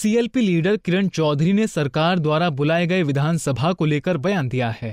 CLP leader Kiran Chaudhary ने सरकार द्वारा बुलाए गए विधानसभा को लेकर बयान दिया है।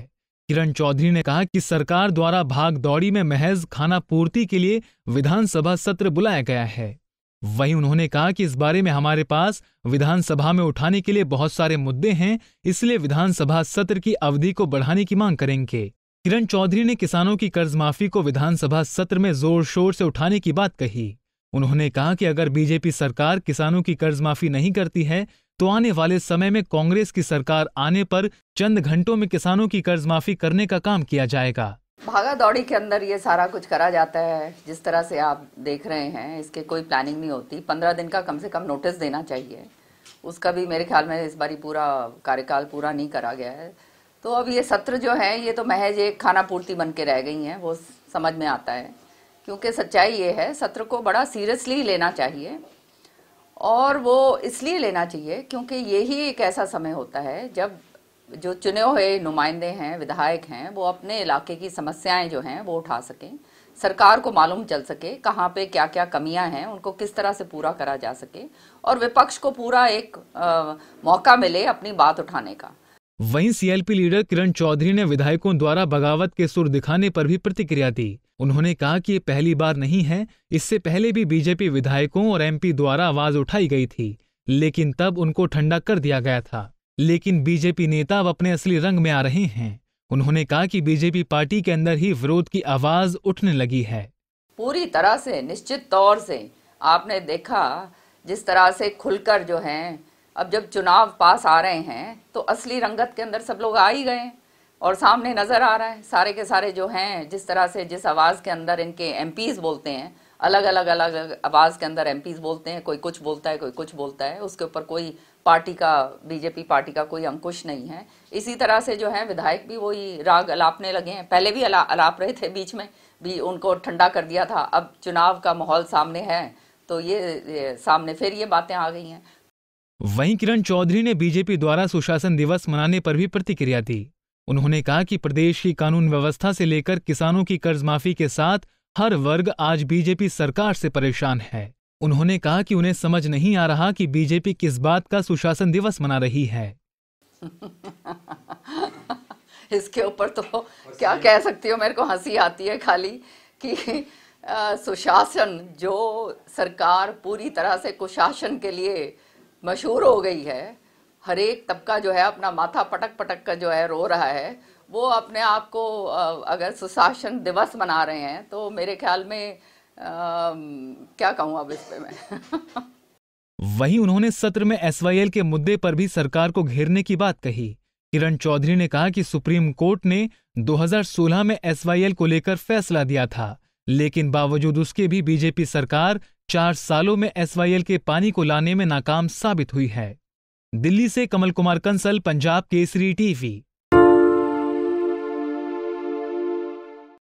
किरण चौधरी ने कहा कि सरकार द्वारा भाग दौड़ी में महज खाना पूर्ति के लिए विधानसभा सत्र बुलाया गया है। वहीं उन्होंने कहा कि इस बारे में हमारे पास विधानसभा में उठाने के लिए बहुत सारे मुद्दे हैं, इसलिए विधानसभा सत्र की अवधि को बढ़ाने की मांग करेंगे। किरण चौधरी ने किसानों की कर्ज माफी को विधानसभा सत्र में जोर शोर से उठाने की बात कही। उन्होंने कहा कि अगर बीजेपी सरकार किसानों की कर्ज माफी नहीं करती है तो आने वाले समय में कांग्रेस की सरकार आने पर चंद घंटों में किसानों की कर्ज माफी करने का काम किया जाएगा। भागा दौड़ी के अंदर ये सारा कुछ करा जाता है, जिस तरह से आप देख रहे हैं, इसके कोई प्लानिंग नहीं होती। 15 दिन का कम से कम नोटिस देना चाहिए, उसका भी मेरे ख्याल में इस बारी पूरा कार्यकाल पूरा नहीं करा गया है। तो अब ये सत्र जो है ये तो महज एक खाना पूर्ति बन के रह गई हैं, वो समझ में आता है। क्योंकि सच्चाई ये है, सत्र को बड़ा सीरियसली लेना चाहिए, और वो इसलिए लेना चाहिए क्योंकि यही एक ऐसा समय होता है जब जो चुने हुए नुमाइंदे हैं, विधायक हैं, वो अपने इलाके की समस्याएं जो हैं वो उठा सकें, सरकार को मालूम चल सके कहाँ पे क्या क्या कमियां हैं, उनको किस तरह से पूरा करा जा सके, और विपक्ष को पूरा एक मौका मिले अपनी बात उठाने का। वहीं सीएलपी लीडर किरण चौधरी ने विधायकों द्वारा बगावत के सुर दिखाने पर भी प्रतिक्रिया दी। उन्होंने कहा कि ये पहली बार नहीं है, इससे पहले भी बीजेपी विधायकों और एमपी द्वारा आवाज उठाई गई थी, लेकिन तब उनको ठंडा कर दिया गया था। लेकिन बीजेपी नेता अब अपने असली रंग में आ रहे हैं। उन्होंने कहा कि बीजेपी पार्टी के अंदर ही विरोध की आवाज उठने लगी है। पूरी तरह से निश्चित तौर से आपने देखा जिस तरह से खुलकर जो है, अब जब चुनाव पास आ रहे हैं तो असली रंगत के अंदर सब लोग आ ही गए और सामने नजर आ रहा है सारे के सारे जो हैं, जिस तरह से जिस आवाज के अंदर इनके एमपीज बोलते हैं, अलग अलग आवाज के अंदर एमपीज बोलते हैं, कोई कुछ बोलता है कोई कुछ बोलता है, उसके ऊपर कोई पार्टी का, बीजेपी पार्टी का कोई अंकुश नहीं है। इसी तरह से जो है विधायक भी वही राग अलापने लगे हैं। पहले भी अलाप रहे थे, बीच में भी उनको ठंडा कर दिया था। अब चुनाव का माहौल सामने है तो ये सामने फिर ये बातें आ गई हैं। वहीं किरण चौधरी ने बीजेपी द्वारा सुशासन दिवस मनाने पर भी प्रतिक्रिया दी। उन्होंने कहा कि प्रदेश की कानून व्यवस्था से लेकर किसानों की कर्ज माफी के साथ हर वर्ग आज बीजेपी सरकार से परेशान है। उन्होंने कहा कि उन्हें समझ नहीं आ रहा कि बीजेपी किस बात का सुशासन दिवस मना रही है। इसके ऊपर तो क्या कह सकती हो, मेरे को हंसी आती है खाली कि सुशासन, जो सरकार पूरी तरह से कुशासन के लिए मशहूर हो गई है, हर एक तबका जो है अपना माथा पटक पटक कर जो है रो रहा है, वो अपने आप को अगर सुशासन दिवस मना रहे हैं तो मेरे ख्याल में क्या कहूँ अब इस पे मैं। वहीं उन्होंने सत्र में एसवाईएल के मुद्दे पर भी सरकार को घेरने की बात कही। किरण चौधरी ने कहा कि सुप्रीम कोर्ट ने 2016 में एसवाईएल को लेकर फैसला दिया था, लेकिन बावजूद उसके भी बीजेपी सरकार 4 सालों में एसवाईएल के पानी को लाने में नाकाम साबित हुई है। दिल्ली से कमल कुमार कंसल, पंजाब केसरी टीवी।